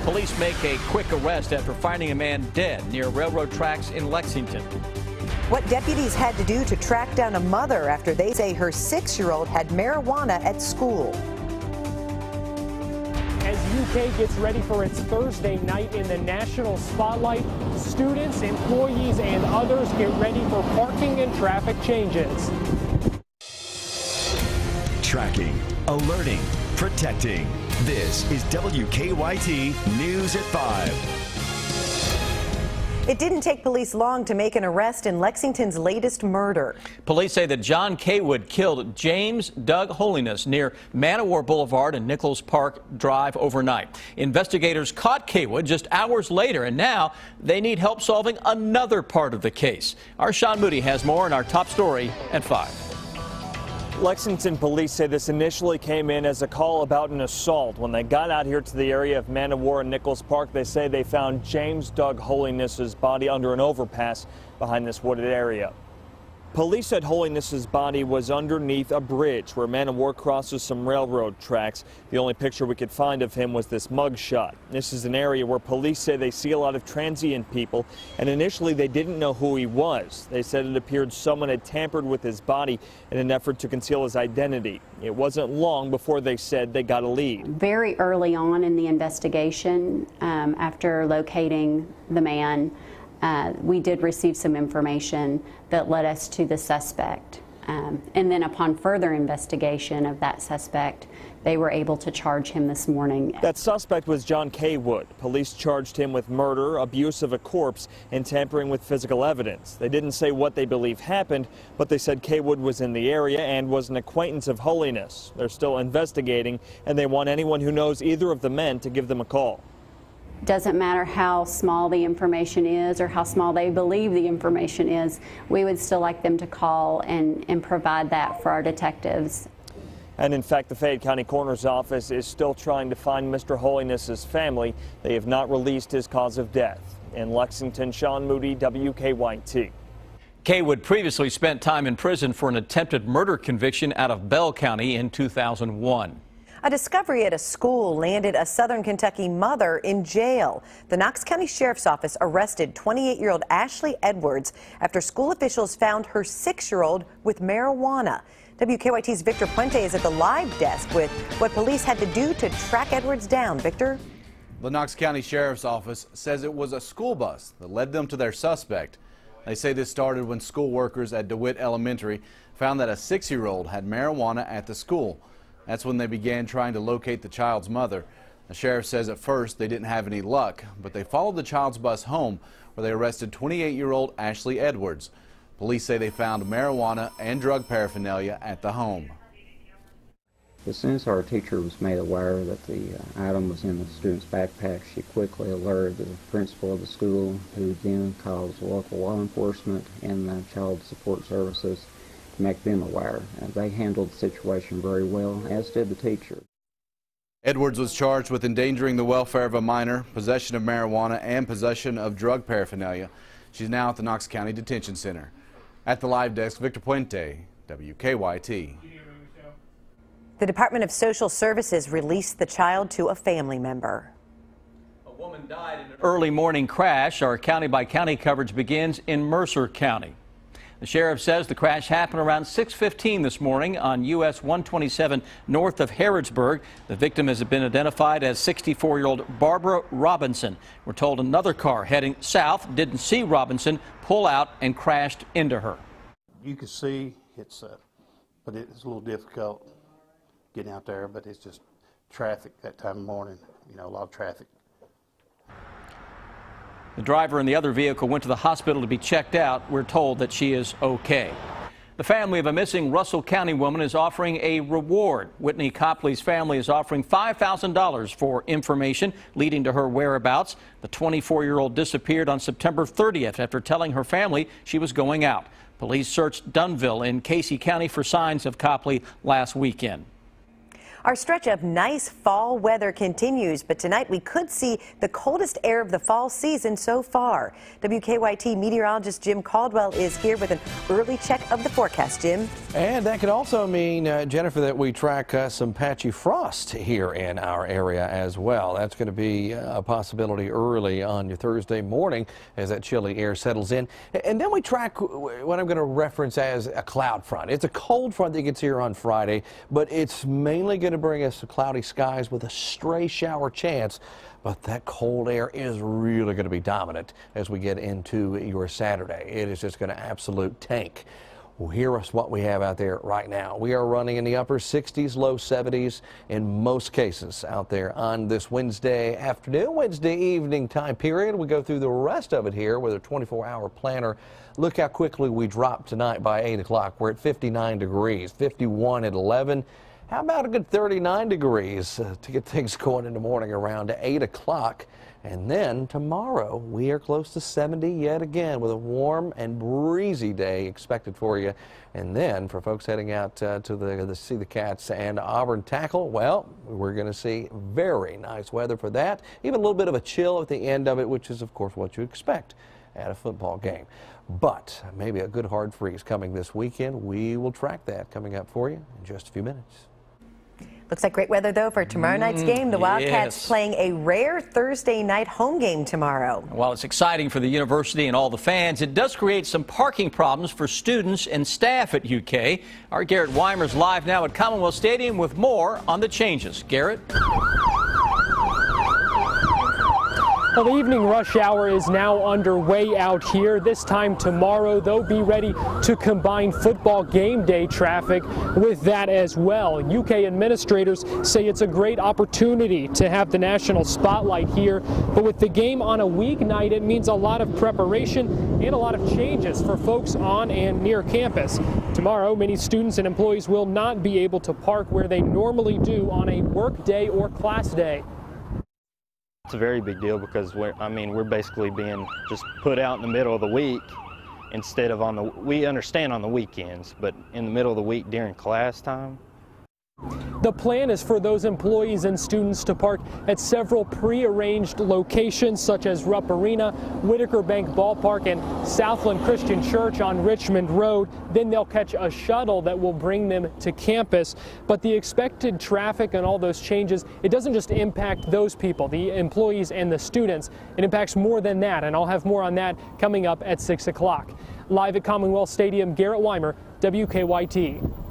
Police make a quick arrest after finding a man dead near railroad tracks in Lexington. What deputies had to do to track down a mother after they say her 6-year-old had marijuana at school. As UK gets ready for its Thursday night in the national spotlight, students, employees, and others get ready for parking and traffic changes. Tracking, alerting, protecting. This is WKYT News at 5. It didn't take police long to make an arrest in Lexington's latest murder. Police say that John Kaywood killed James Doug Holiness near Man o' War Boulevard and Nichols Park Drive overnight. Investigators caught Kaywood just hours later, and now they need help solving another part of the case. Our Sean Moody has more in our top story at 5. Lexington police say this initially came in as a call about an assault. When they got out here to the area of Man o' War and Nichols Park, they say they found James Doug Holiness's body under an overpass behind this wooded area. Police said Holiness's body was underneath a bridge where Man o' War crosses some railroad tracks. The only picture we could find of him was this mug shot. This is an area where police say they see a lot of transient people, and initially they didn't know who he was. They said it appeared someone had tampered with his body in an effort to conceal his identity. It wasn't long before they said they got a lead. Very early on in the investigation, after locating the man, we did receive some information that led us to the suspect. And then upon further investigation of that suspect, they were able to charge him this morning. That suspect was John Kaywood. Police charged him with murder, abuse of a corpse, and tampering with physical evidence. They didn't say what they believe happened, but they said Kaywood was in the area and was an acquaintance of Holiness. They're still investigating, and they want anyone who knows either of the men to give them a call. Doesn't matter how small the information is or how small they believe the information is, we would still like them to call and provide that for our detectives. And in fact, the Fayette County Coroner's Office is still trying to find Mr. Holiness's family. They have not released his cause of death. In Lexington, Sean Moody, WKYT. Kaywood previously spent time in prison for an attempted murder conviction out of Bell County in 2001. A discovery at a school landed a Southern Kentucky mother in jail. The Knox County Sheriff's Office arrested 28-year-old Ashley Edwards after school officials found her 6-year-old with marijuana. WKYT's Victor Puente is at the live desk with what police had to do to track Edwards down. Victor? The Knox County Sheriff's Office says it was a school bus that led them to their suspect. They say this started when school workers at DeWitt Elementary found that a 6-year-old had marijuana at the school. That's when they began trying to locate the child's mother. The sheriff says at first they didn't have any luck, but they followed the child's bus home where they arrested 28-year-old Ashley Edwards. Police say they found marijuana and drug paraphernalia at the home. As soon as our teacher was made aware that the item was in the student's backpack, she quickly alerted the principal of the school, who then called local law enforcement and the child support services to make them aware. They handled the situation very well, as did the teacher. Edwards was charged with endangering the welfare of a minor, possession of marijuana, and possession of drug paraphernalia. She's now at the Knox County Detention Center. At the live desk, Victor Puente, WKYT. The Department of Social Services released the child to a family member. A woman died in an early morning crash. Our county-by-county coverage begins in Mercer County. The sheriff says the crash happened around 6:15 this morning on US 127 north of Harrodsburg. The victim has been identified as 64-year-old Barbara Robinson. We're told another car heading south didn't see Robinson pull out and crashed into her. You can see but it's a little difficult getting out there, but it's just traffic that time of morning, a lot of traffic. The driver in the other vehicle went to the hospital to be checked out. We're told that she is okay. The family of a missing Russell County woman is offering a reward. Whitney Copley's family is offering $5,000 for information leading to her whereabouts. The 24-year-old disappeared on September 30th after telling her family she was going out. Police searched Dunville in Casey County for signs of Copley last weekend. Our stretch of nice fall weather continues, but tonight we could see the coldest air of the fall season so far. WKYT meteorologist Jim Caldwell is here with an early check of the forecast. Jim. And that could also mean, Jennifer, that we track some patchy frost here in our area as well. That's going to be a possibility early on your Thursday morning as that chilly air settles in. And then we track what I'm going to reference as a cloud front. It's a cold front that gets here on Friday, but it's mainly going to bring us to cloudy skies with a stray shower chance. But that cold air is really going to be dominant as we get into your Saturday. It is just going to absolute tank. Well, here is what we have out there right now. We are running in the upper 60s, low 70s in most cases out there on this Wednesday afternoon, Wednesday evening time period. We go through the rest of it here with a 24-hour planner. Look how quickly we drop tonight by 8 o'clock. We're at 59 degrees, 51 at 11. How about a good 39 degrees to get things going in the morning around 8 o'clock. And then tomorrow we are close to 70 yet again with a warm and breezy day expected for you. And then for folks heading out to see the Cats and Auburn tackle, well, we're going to see very nice weather for that. Even a little bit of a chill at the end of it, which is of course what you expect at a football game. But maybe a good hard freeze coming this weekend. We will track that coming up for you in just a few minutes. Looks like great weather, though, for tomorrow night's game. The Wildcats playing a rare Thursday night home game tomorrow. While it's exciting for the university and all the fans, it does create some parking problems for students and staff at UK. Our Garrett Weimer's live now at Commonwealth Stadium with more on the changes. Garrett? Well, the evening rush hour is now underway out here. This time tomorrow, they'll be ready to combine football game day traffic with that as well. UK administrators say it's a great opportunity to have the national spotlight here, but with the game on a weeknight, it means a lot of preparation and a lot of changes for folks on and near campus. Tomorrow, many students and employees will not be able to park where they normally do on a work day or class day. It's a very big deal because we're basically being just put out in the middle of the week instead of we understand on the weekends, but in the middle of the week during class time. The plan is for those employees and students to park at several pre-arranged locations such as Rupp Arena, Whitaker Bank Ballpark, and Southland Christian Church on Richmond Road. Then they'll catch a shuttle that will bring them to campus. But the expected traffic and all those changes, it doesn't just impact those people, the employees and the students. It impacts more than that, and I'll have more on that coming up at 6 o'clock. Live at Commonwealth Stadium, Garrett Weimer, WKYT.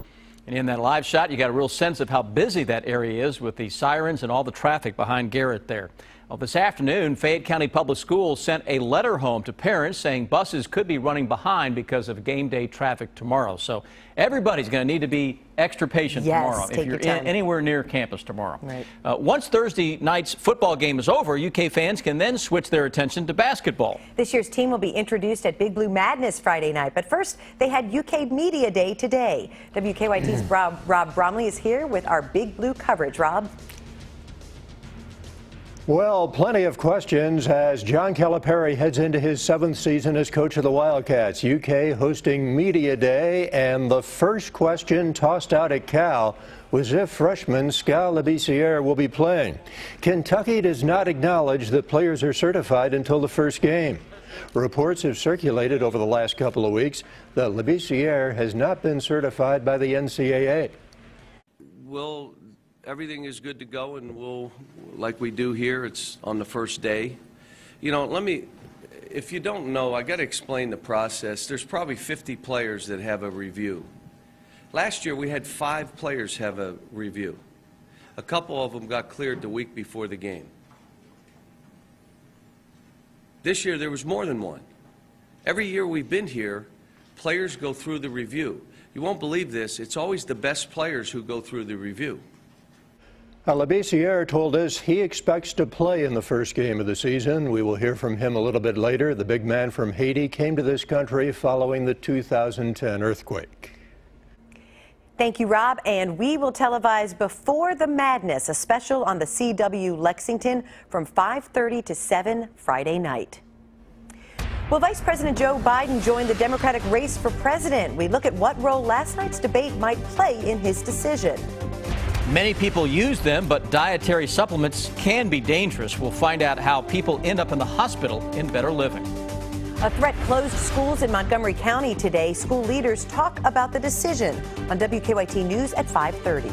And in that live shot, you got a real sense of how busy that area is with the sirens and all the traffic behind Garrett there. Well, this afternoon, Fayette County Public Schools sent a letter home to parents saying buses could be running behind because of game day traffic tomorrow. So everybody's going to need to be extra patient tomorrow if you're anywhere near campus tomorrow. Right. Once Thursday night's football game is over, UK fans can then switch their attention to basketball. This year's team will be introduced at Big Blue Madness Friday night. But first, they had UK Media Day today. WKYT's Rob Bromley is here with our Big Blue coverage. Rob? Well, plenty of questions as John Calipari heads into his 7th season as coach of the Wildcats. UK hosting Media Day, and the first question tossed out at Cal was if freshman Skal Labissiere will be playing. Kentucky does not acknowledge that players are certified until the first game. Reports have circulated over the last couple of weeks that Labissiere has not been certified by the NCAA. Everything is good to go, and we'll, like we do here, it's on the first day. You know, if you don't know, I got to explain the process. There's probably 50 players that have a review. Last year we had 5 players have a review. A couple of them got cleared the week before the game. This year there was more than one. Every year we've been here, players go through the review. You won't believe this, it's always the best players who go through the review. Labissiere told us he expects to play in the first game of the season. We will hear from him a little bit later. The big man from Haiti came to this country following the 2010 earthquake. Thank you, Rob. And we will televise Before the Madness, a special on the CW Lexington from 5:30 to 7 Friday night. Will Vice President Joe Biden join the Democratic race for president? We look at what role last night's debate might play in his decision. Many people use them, but dietary supplements can be dangerous. We'll find out how people end up in the hospital in Better Living. A threat closed schools in Montgomery County today. School leaders talk about the decision on WKYT News at 5:30.